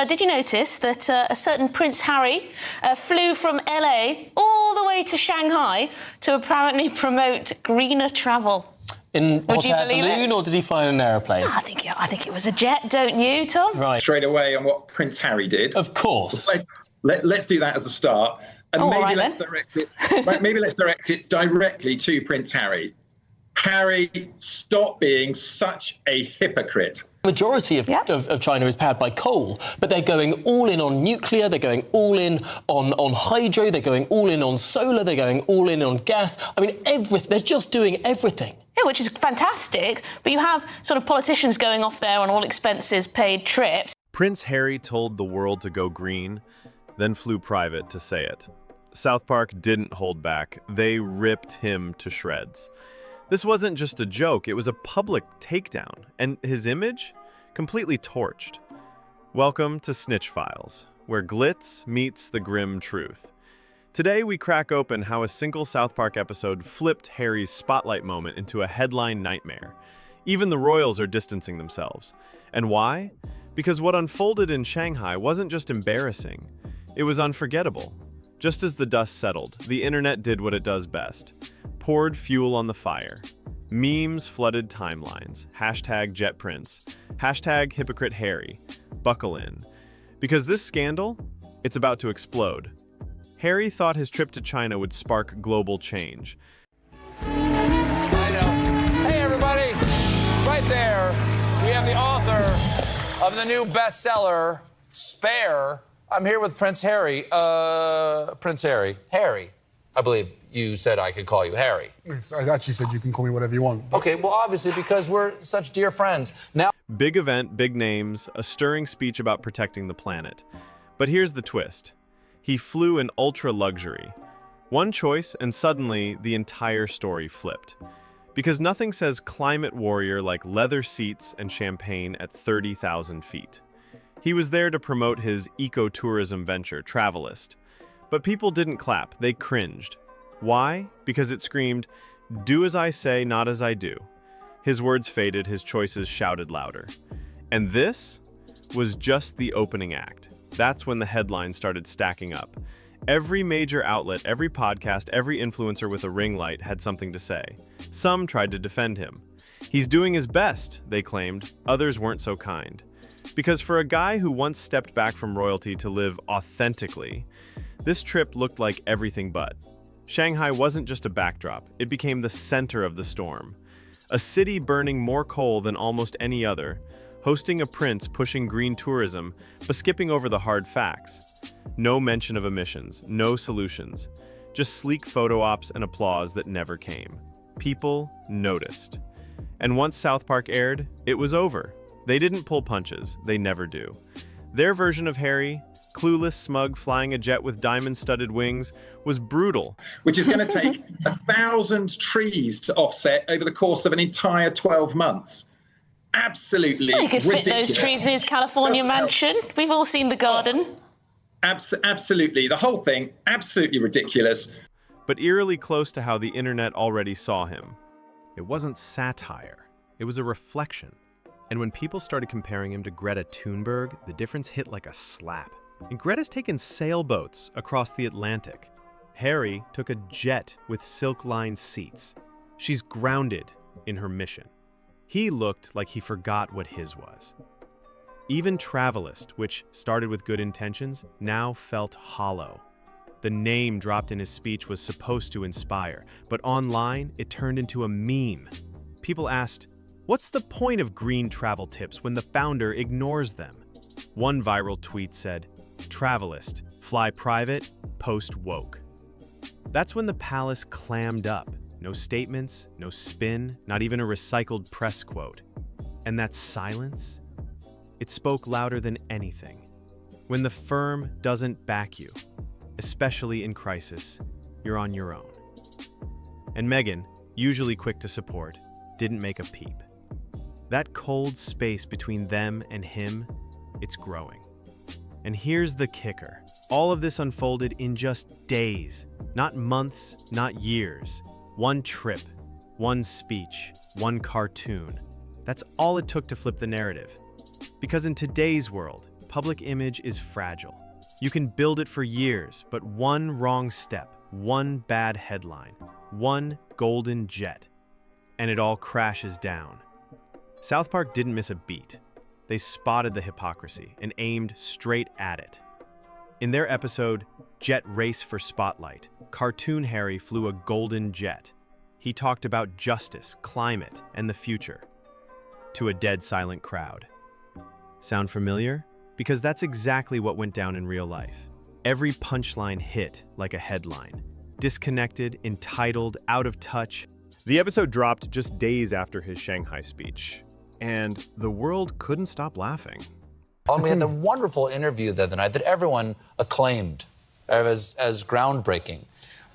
Did you notice that a certain Prince Harry flew from LA all the way to Shanghai to apparently promote greener travel? In hot air balloon, or did he fly in an aeroplane? I think it was a jet, don't you, Tom? Right. Straight away on what Prince Harry did. Of course. Let's do that as a start, and let's direct it. Maybe let's direct it directly to Prince Harry. Harry, stop being such a hypocrite. The majority of China is powered by coal, but they're going all in on nuclear, they're going all in on hydro, they're going all in on solar, they're going all in on gas. I mean, they're just doing everything. Yeah, which is fantastic, but you have sort of politicians going off there on all expenses paid trips. Prince Harry told the world to go green, then flew private to say it. South Park didn't hold back. They ripped him to shreds. This wasn't just a joke, it was a public takedown, and his image? Completely torched. Welcome to Snitch Files, where glitz meets the grim truth. Today we crack open how a single South Park episode flipped Harry's spotlight moment into a headline nightmare. Even the royals are distancing themselves. And why? Because what unfolded in Shanghai wasn't just embarrassing, it was unforgettable. Just as the dust settled, the internet did what it does best. Poured fuel on the fire. Memes flooded timelines. Hashtag JetPrince. Hashtag Hypocrite Harry. Buckle in. Because this scandal, it's about to explode. Harry thought his trip to China would spark global change. I know. Hey, everybody. Right there, we have the author of the new bestseller, Spare. I'm here with Prince Harry. Prince Harry. Harry. I believe you said I could call you Harry. I actually said you can call me whatever you want. Okay, well, obviously, because we're such dear friends. Now, Big event, big names, a stirring speech about protecting the planet. But here's the twist. He flew in ultra luxury. One choice, and suddenly the entire story flipped. Because nothing says climate warrior like leather seats and champagne at 30,000 feet. He was there to promote his ecotourism venture, Travelist. But people didn't clap, they cringed. Why? Because it screamed, "Do as I say, not as I do." His words faded, his choices shouted louder. And this was just the opening act. That's when the headlines started stacking up. Every major outlet, every podcast, every influencer with a ring light had something to say. Some tried to defend him. He's doing his best, they claimed. Others weren't so kind. Because for a guy who once stepped back from royalty to live authentically, this trip looked like everything but. Shanghai wasn't just a backdrop, it became the center of the storm. A city burning more coal than almost any other, hosting a prince pushing green tourism, but skipping over the hard facts. No mention of emissions, no solutions, just sleek photo ops and applause that never came. People noticed. And once South Park aired, it was over. They didn't pull punches, they never do. Their version of Harry, clueless, smug, flying a jet with diamond-studded wings, was brutal. Which is going to take 1,000 trees to offset over the course of an entire 12 months. Absolutely Well, he could ridiculous. fit those trees in his California mansion. We've all seen the garden. Absolutely. The whole thing, absolutely ridiculous. But eerily close to how the internet already saw him. It wasn't satire, it was a reflection. And when people started comparing him to Greta Thunberg, the difference hit like a slap. And Greta's taken sailboats across the Atlantic. Harry took a jet with silk-lined seats. She's grounded in her mission. He looked like he forgot what his was. Even Travelist, which started with good intentions, now felt hollow. The name dropped in his speech was supposed to inspire, but online it turned into a meme. People asked, "What's the point of green travel tips when the founder ignores them?" One viral tweet said, "Travelist, fly private, post woke." That's when the palace clammed up. No statements, no spin, not even a recycled press quote. And that silence? It spoke louder than anything. When the firm doesn't back you, especially in crisis, you're on your own. And Meghan, usually quick to support, didn't make a peep. That cold space between them and him, it's growing. And here's the kicker. All of this unfolded in just days, not months, not years. One trip, one speech, one cartoon. That's all it took to flip the narrative. Because in today's world, public image is fragile. You can build it for years, but one wrong step, one bad headline, one golden jet, and it all crashes down. South Park didn't miss a beat. They spotted the hypocrisy and aimed straight at it. In their episode, Jet Race for Spotlight, Cartoon Harry flew a golden jet. He talked about justice, climate, and the future to a dead silent crowd. Sound familiar? Because that's exactly what went down in real life. Every punchline hit like a headline. Disconnected, entitled, out of touch. The episode dropped just days after his Shanghai speech, and the world couldn't stop laughing. And we had a wonderful interview the other night that everyone acclaimed as groundbreaking.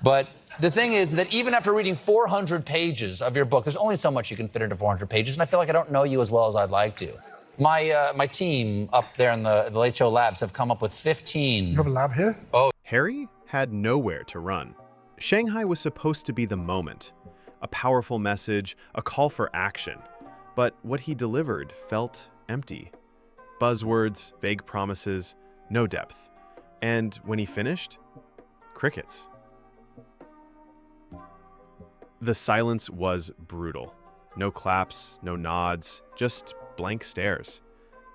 But the thing is that even after reading 400 pages of your book, there's only so much you can fit into 400 pages, and I feel like I don't know you as well as I'd like to. My team up there in the Late Show labs have come up with 15. You have a lab here? Oh. Harry had nowhere to run. Shanghai was supposed to be the moment, a powerful message, a call for action. But what he delivered felt empty. Buzzwords, vague promises, no depth. And when he finished, crickets. The silence was brutal. No claps, no nods, just blank stares.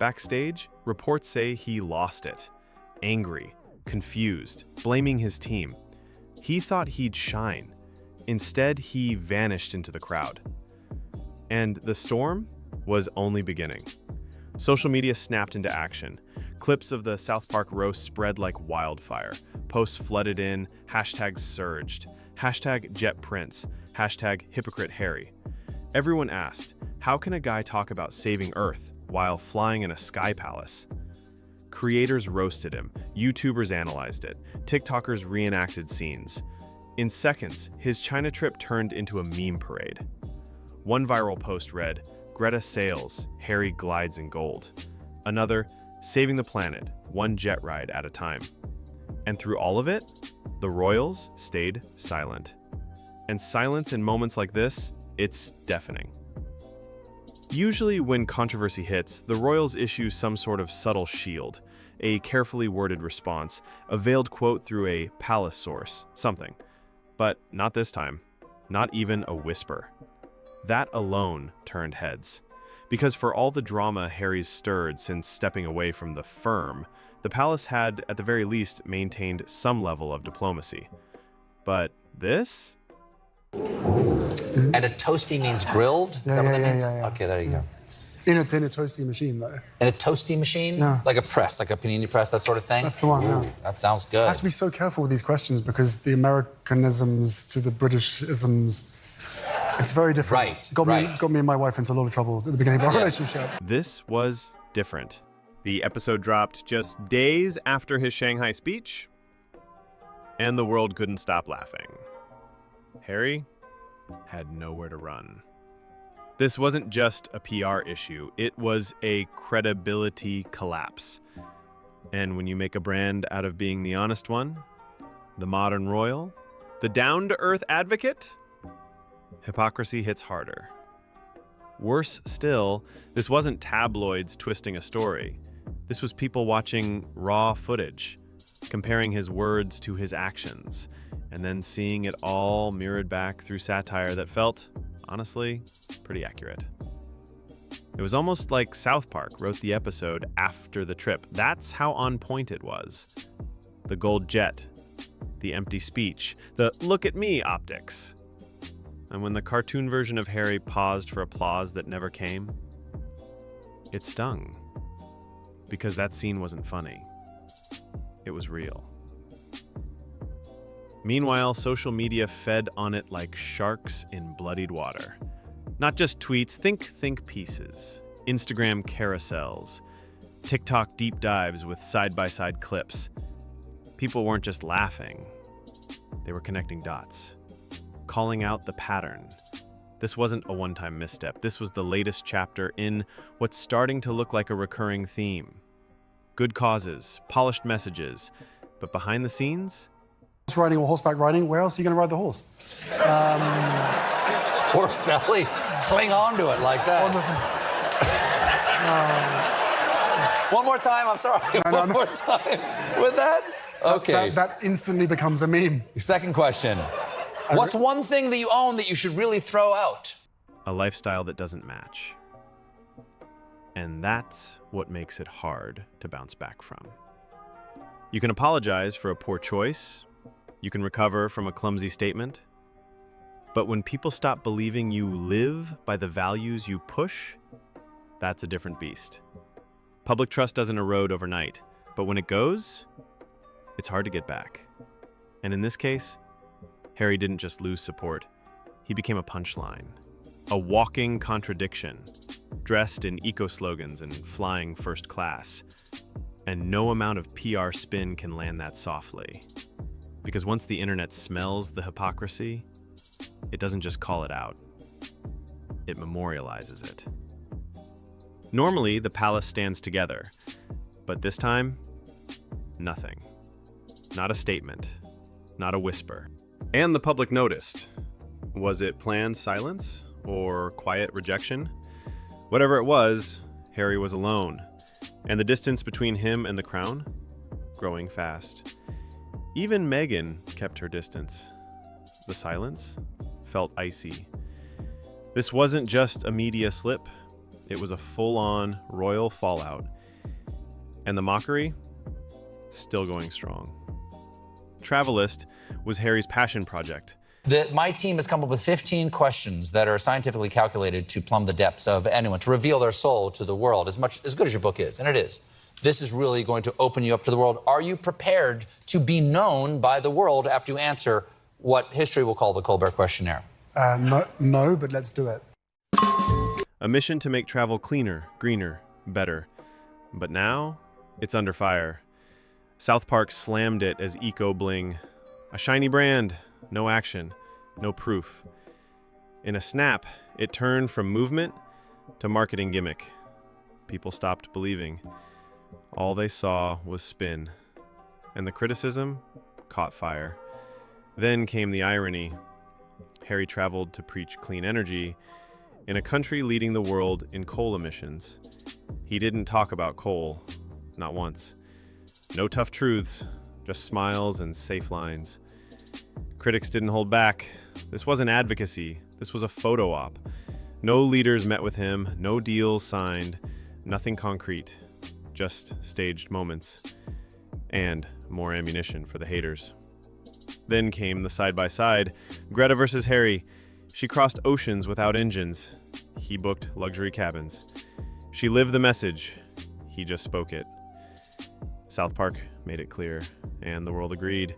Backstage, reports say he lost it. Angry, confused, blaming his team. He thought he'd shine. Instead, he vanished into the crowd. And the storm was only beginning. Social media snapped into action. Clips of the South Park roast spread like wildfire. Posts flooded in, hashtags surged. Hashtag JetPrince, hashtag Hypocrite Harry. Everyone asked, how can a guy talk about saving Earth while flying in a sky palace? Creators roasted him, YouTubers analyzed it, TikTokers reenacted scenes. In seconds, his China trip turned into a meme parade. One viral post read, Greta sails, Harry glides in gold. Another, saving the planet, one jet ride at a time. And through all of it, the royals stayed silent. And silence in moments like this, it's deafening. Usually when controversy hits, the royals issue some sort of subtle shield, a carefully worded response, a veiled quote through a palace source, something. But not this time, not even a whisper. That alone turned heads. Because for all the drama Harry's stirred since stepping away from the firm, the palace had, at the very least, maintained some level of diplomacy. But this? And a toasty means grilled? Is that what that means? Yeah. Okay, there you go. In a toasty machine, though. In a toasty machine? Yeah. Like a press, like a panini press, that sort of thing? That's the one, yeah. That sounds good. I have to be so careful with these questions because the Americanisms to the Britishisms, it's very different. Right, Got me and my wife into a lot of trouble at the beginning of our relationship. This was different. The episode dropped just days after his Shanghai speech, and the world couldn't stop laughing. Harry had nowhere to run. This wasn't just a PR issue, it was a credibility collapse. And when you make a brand out of being the honest one, the modern royal, the down-to-earth advocate, hypocrisy hits harder. Worse still, this wasn't tabloids twisting a story. This was people watching raw footage, comparing his words to his actions, and then seeing it all mirrored back through satire that felt, honestly, pretty accurate. It was almost like South Park wrote the episode after the trip. That's how on point it was. The gold jet, the empty speech, the look at me optics. And when the cartoon version of Harry paused for applause that never came, it stung. Because that scene wasn't funny. It was real. Meanwhile, social media fed on it like sharks in bloodied water. Not just tweets, think pieces, Instagram carousels, TikTok deep dives with side-by-side clips. People weren't just laughing, they were connecting dots, calling out the pattern. This wasn't a one-time misstep. This was the latest chapter in what's starting to look like a recurring theme. Good causes, polished messages, but behind the scenes, Horse riding or horseback riding, where else are you going to ride the horse? Horse belly, cling on to it like that. One more time, I'm sorry. One more time with that? Okay. That instantly becomes a meme. Second question. What's one thing that you own that you should really throw out? A lifestyle that doesn't match. And that's what makes it hard to bounce back from. You can apologize for a poor choice. You can recover from a clumsy statement. But when people stop believing you live by the values you push, that's a different beast. Public trust doesn't erode overnight, but when it goes, it's hard to get back. And in this case, Harry didn't just lose support. He became a punchline, a walking contradiction, dressed in eco-slogans and flying first class. And no amount of PR spin can land that softly. Because once the internet smells the hypocrisy, it doesn't just call it out. It memorializes it. Normally, the palace stands together, but this time, nothing. Not a statement, not a whisper. And the public noticed. Was it planned silence or quiet rejection? Whatever it was, Harry was alone, and the distance between him and the crown, growing fast. Even Meghan kept her distance. The silence felt icy. This wasn't just a media slip, it was a full-on royal fallout. And the mockery, still going strong. Travelist was Harry's passion project. My team has come up with 15 questions that are scientifically calculated to plumb the depths of anyone, to reveal their soul to the world, as good as your book is, and it is. This is really going to open you up to the world. Are you prepared to be known by the world after you answer what history will call the Colbert Questionnaire? No, but let's do it. A mission to make travel cleaner, greener, better. But now, it's under fire. South Park slammed it as eco-bling. A shiny brand, no action, no proof. In a snap, it turned from movement to marketing gimmick. People stopped believing. All they saw was spin. And the criticism caught fire. Then came the irony. Harry traveled to preach clean energy in a country leading the world in coal emissions. He didn't talk about coal, not once. No tough truths, just smiles and safe lines. Critics didn't hold back. This wasn't advocacy, this was a photo op. No leaders met with him, no deals signed, nothing concrete, just staged moments. And more ammunition for the haters. Then came the side-by-side, Greta versus Harry. She crossed oceans without engines. He booked luxury cabins. She lived the message. He just spoke it. South Park made it clear, and the world agreed.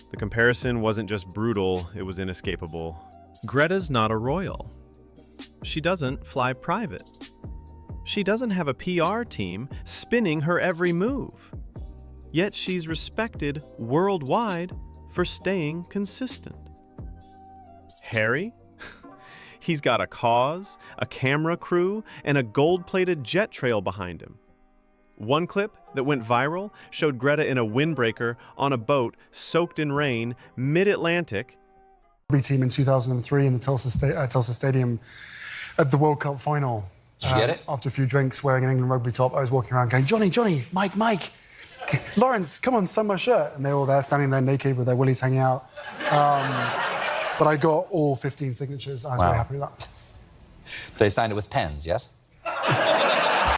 The comparison wasn't just brutal, it was inescapable. Greta's not a royal. She doesn't fly private. She doesn't have a PR team spinning her every move. Yet she's respected worldwide for staying consistent. Harry? He's got a cause, a camera crew, and a gold-plated jet trail behind him. One clip that went viral showed Greta in a windbreaker on a boat soaked in rain mid-Atlantic. Rugby team in 2003 in the Tulsa Stadium at the World Cup final. Did you get it? After a few drinks, wearing an England rugby top, I was walking around going, Johnny, Mike, Lawrence, come on, sign my shirt. And they were all there standing there naked with their willies hanging out. But I got all 15 signatures. I was very happy with that. They signed it with pens, yes?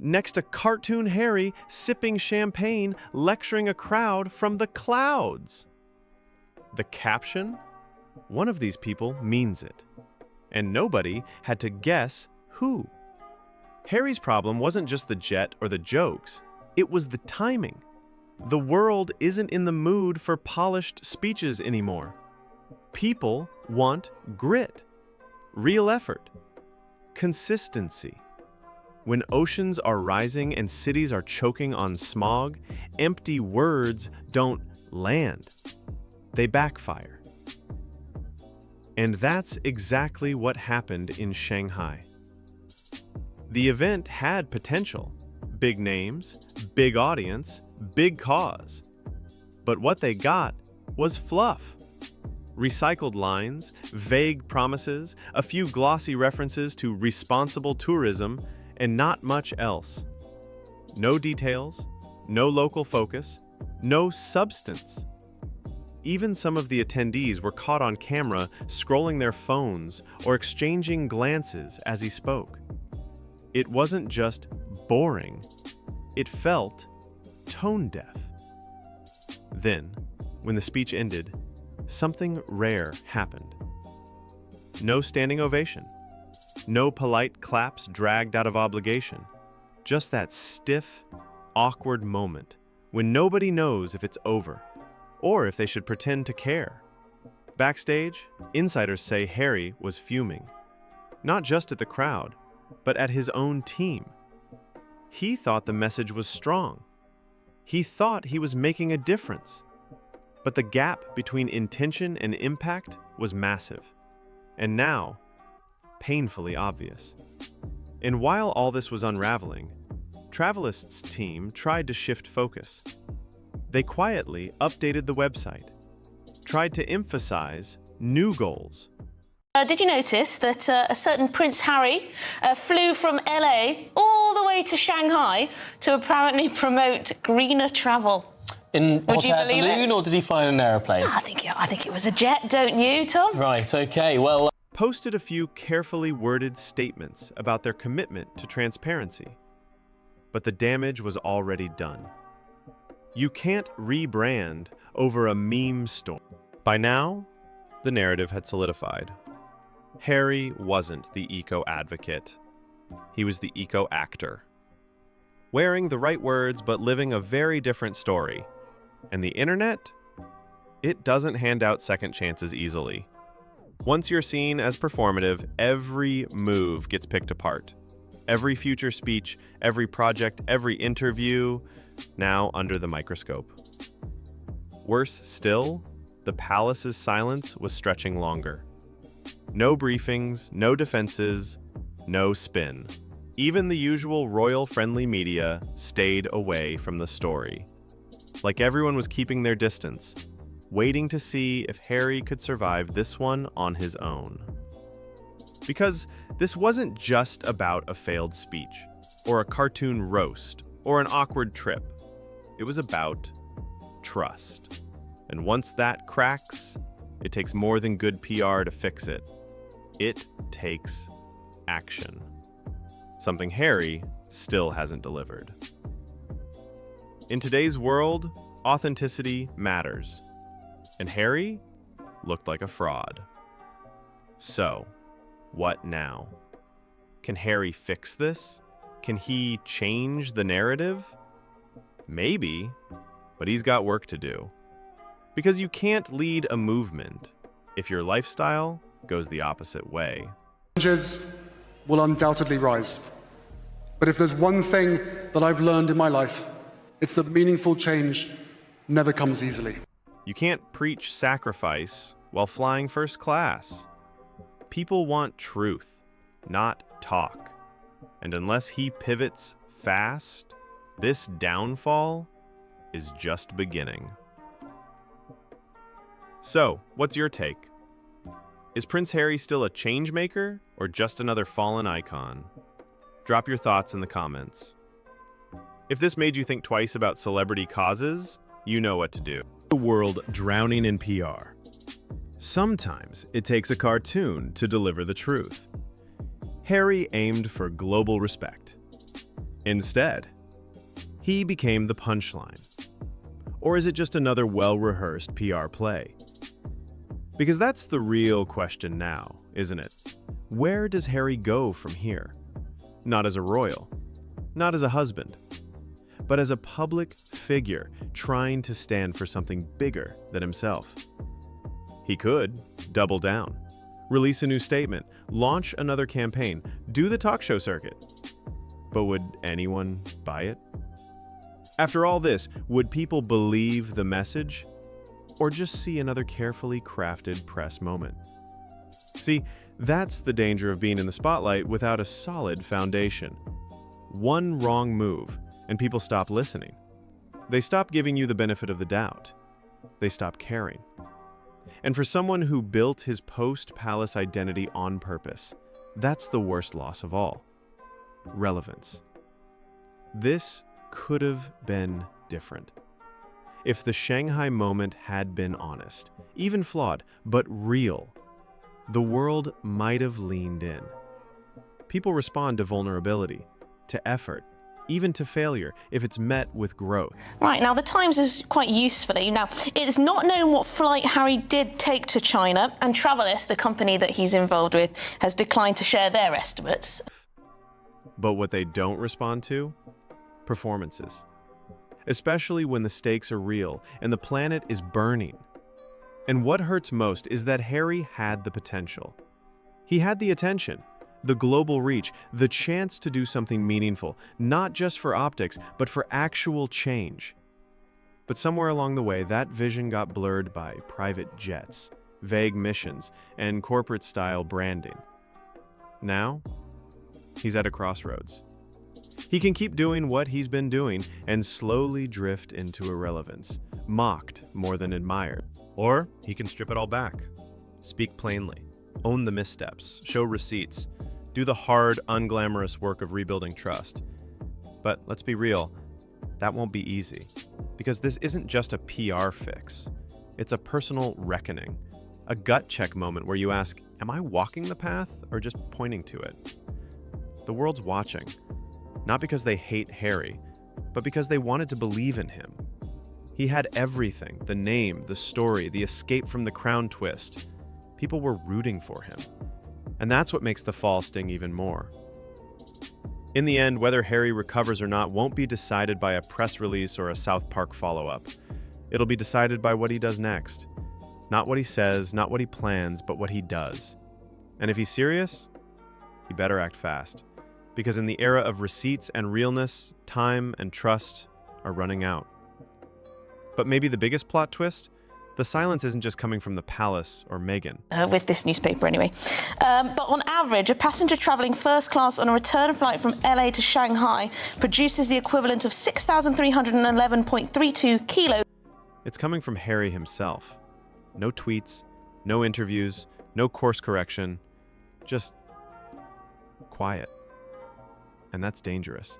Next to cartoon Harry sipping champagne, lecturing a crowd from the clouds. The caption? One of these people means it. And nobody had to guess who. Harry's problem wasn't just the jet or the jokes. It was the timing. The world isn't in the mood for polished speeches anymore. People want grit, real effort, consistency. When oceans are rising and cities are choking on smog, empty words don't land. They backfire. And that's exactly what happened in Shanghai. The event had potential. Big names, big audience, big cause. But what they got was fluff. Recycled lines, vague promises, a few glossy references to responsible tourism, and not much else. No details, no local focus, no substance. Even some of the attendees were caught on camera scrolling their phones or exchanging glances as he spoke. It wasn't just boring, it felt tone deaf. Then, when the speech ended, something rare happened. No standing ovation, no polite claps dragged out of obligation, just that stiff, awkward moment when nobody knows if it's over or if they should pretend to care. Backstage, insiders say Harry was fuming, not just at the crowd, but at his own team. He thought the message was strong. He thought he was making a difference. But the gap between intention and impact was massive, and now, painfully obvious. And while all this was unraveling, Travelist's team tried to shift focus. They quietly updated the website, tried to emphasize new goals. Did you notice that a certain Prince Harry flew from LA all the way to Shanghai to apparently promote greener travel? In Would you hot air believe balloon, it? or did he fly in an aeroplane? I think it was a jet, don't you, Tom? Right, okay, well... Posted a few carefully worded statements about their commitment to transparency. But the damage was already done. You can't rebrand over a meme storm. By now, the narrative had solidified. Harry wasn't the eco-advocate. He was the eco-actor. Wearing the right words but living a very different story. And the internet? It doesn't hand out second chances easily. Once you're seen as performative, every move gets picked apart. Every future speech, every project, every interview, now under the microscope. Worse still, the palace's silence was stretching longer. No briefings, no defenses, no spin. Even the usual royal-friendly media stayed away from the story. Like everyone was keeping their distance, waiting to see if Harry could survive this one on his own. Because this wasn't just about a failed speech, or a cartoon roast, or an awkward trip. It was about trust. And once that cracks, it takes more than good PR to fix it. It takes action. Something Harry still hasn't delivered. In today's world, authenticity matters. And Harry looked like a fraud. So, what now? Can Harry fix this? Can he change the narrative? Maybe, but he's got work to do. Because you can't lead a movement if your lifestyle goes the opposite way. Challenges will undoubtedly rise. But if there's one thing that I've learned in my life, it's that meaningful change never comes easily. You can't preach sacrifice while flying first class. People want truth, not talk. And unless he pivots fast, this downfall is just beginning. So, what's your take? Is Prince Harry still a change maker or just another fallen icon? Drop your thoughts in the comments. If this made you think twice about celebrity causes, you know what to do. The world drowning in PR. Sometimes it takes a cartoon to deliver the truth. Harry aimed for global respect. Instead, he became the punchline. Or is it just another well-rehearsed PR play? Because that's the real question now, isn't it? Where does Harry go from here? Not as a royal, not as a husband, but as a public figure trying to stand for something bigger than himself. He could double down, release a new statement, launch another campaign, do the talk show circuit. But would anyone buy it? After all this, would people believe the message? Or just see another carefully crafted press moment? See, that's the danger of being in the spotlight without a solid foundation. One wrong move, and people stop listening. They stop giving you the benefit of the doubt. They stop caring. And for someone who built his post-palace identity on purpose, that's the worst loss of all. Relevance. This could have been different. If the Shanghai moment had been honest, even flawed, but real, the world might have leaned in. People respond to vulnerability, to effort, even to failure, if it's met with growth. Right, now the Times is quite usefully. Now, it's not known what flight Harry did take to China, and Travelist, the company that he's involved with, has declined to share their estimates. But what they don't respond to? Performances. Especially when the stakes are real and the planet is burning. And what hurts most is that Harry had the potential. He had the attention, the global reach, the chance to do something meaningful, not just for optics, but for actual change. But somewhere along the way, that vision got blurred by private jets, vague missions, and corporate-style branding. Now, he's at a crossroads. He can keep doing what he's been doing and slowly drift into irrelevance, mocked more than admired. Or he can strip it all back. Speak plainly, own the missteps, show receipts, do the hard, unglamorous work of rebuilding trust. But let's be real, that won't be easy, because this isn't just a PR fix. It's a personal reckoning, a gut check moment where you ask, am I walking the path or just pointing to it? The world's watching, not because they hate Harry, but because they wanted to believe in him. He had everything, the name, the story, the escape from the crown twist. People were rooting for him. And that's what makes the fall sting even more. In the end, whether Harry recovers or not won't be decided by a press release or a South Park follow-up. It'll be decided by what he does next. Not what he says, not what he plans, but what he does. And if he's serious, he better act fast. Because in the era of receipts and realness, time and trust are running out. But maybe the biggest plot twist? The silence isn't just coming from the palace or Meghan. With this newspaper anyway. But on average, a passenger travelling first class on a return flight from LA to Shanghai produces the equivalent of 6,311.32 kilos. It's coming from Harry himself. No tweets, no interviews, no course correction, just quiet. And that's dangerous.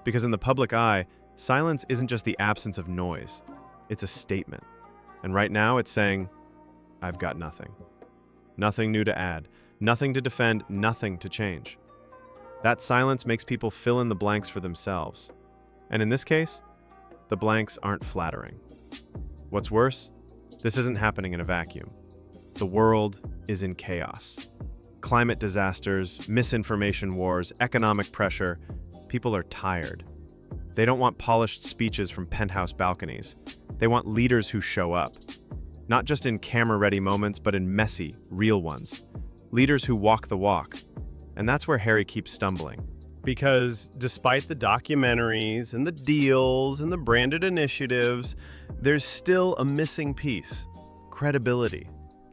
Because in the public eye, silence isn't just the absence of noise. It's a statement. And right now it's saying, I've got nothing. Nothing new to add, nothing to defend, nothing to change. That silence makes people fill in the blanks for themselves. And in this case, the blanks aren't flattering. What's worse, this isn't happening in a vacuum. The world is in chaos. Climate disasters, misinformation wars, economic pressure. People are tired. They don't want polished speeches from penthouse balconies. They want leaders who show up. Not just in camera-ready moments, but in messy, real ones. Leaders who walk the walk. And that's where Harry keeps stumbling. Because despite the documentaries and the deals and the branded initiatives, there's still a missing piece: credibility.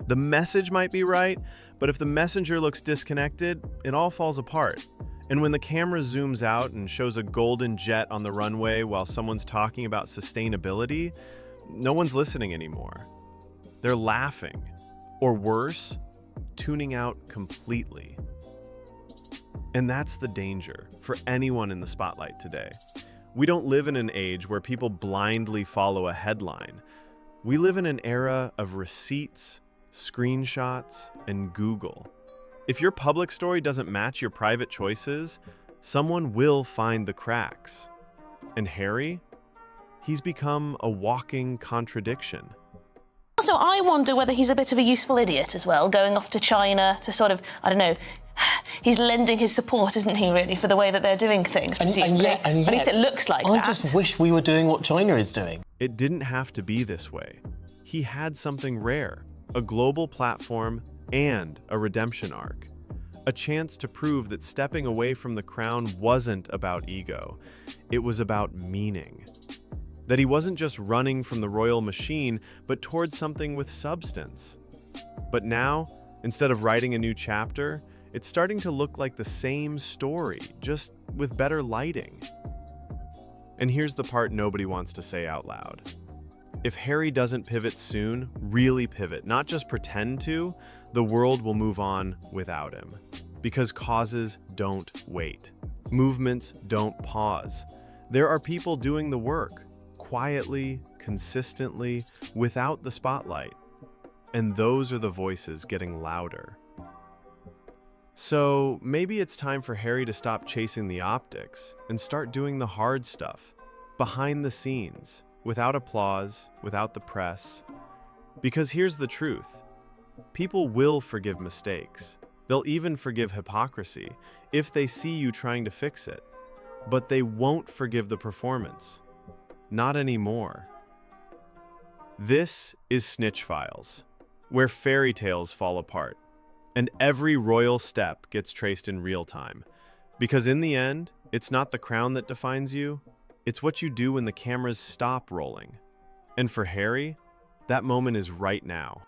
The message might be right, but if the messenger looks disconnected, it all falls apart. And when the camera zooms out and shows a golden jet on the runway while someone's talking about sustainability, no one's listening anymore. They're laughing, or worse, tuning out completely. And that's the danger for anyone in the spotlight today. We don't live in an age where people blindly follow a headline. We live in an era of receipts, screenshots, and Google. If your public story doesn't match your private choices, someone will find the cracks. And Harry? He's become a walking contradiction. Also, I wonder whether he's a bit of a useful idiot as well, going off to China to sort of, I don't know, he's lending his support, isn't he, really, for the way that they're doing things, presumably. And yet, at least it looks like I that. just wish we were doing what China is doing. It didn't have to be this way. He had something rare, a global platform and a redemption arc. A chance to prove that stepping away from the crown wasn't about ego. It was about meaning. That he wasn't just running from the royal machine, but towards something with substance. But now, instead of writing a new chapter, it's starting to look like the same story, just with better lighting. And here's the part nobody wants to say out loud. If Harry doesn't pivot soon, really pivot, not just pretend to, the world will move on without him. Because causes don't wait. Movements don't pause. There are people doing the work, quietly, consistently, without the spotlight. And those are the voices getting louder. So maybe it's time for Harry to stop chasing the optics and start doing the hard stuff, behind the scenes, without applause, without the press. Because here's the truth. People will forgive mistakes. They'll even forgive hypocrisy if they see you trying to fix it. But they won't forgive the performance. Not anymore. This is Snitch Files, where fairy tales fall apart, and every royal step gets traced in real time. Because in the end, it's not the crown that defines you, it's what you do when the cameras stop rolling. And for Harry, that moment is right now.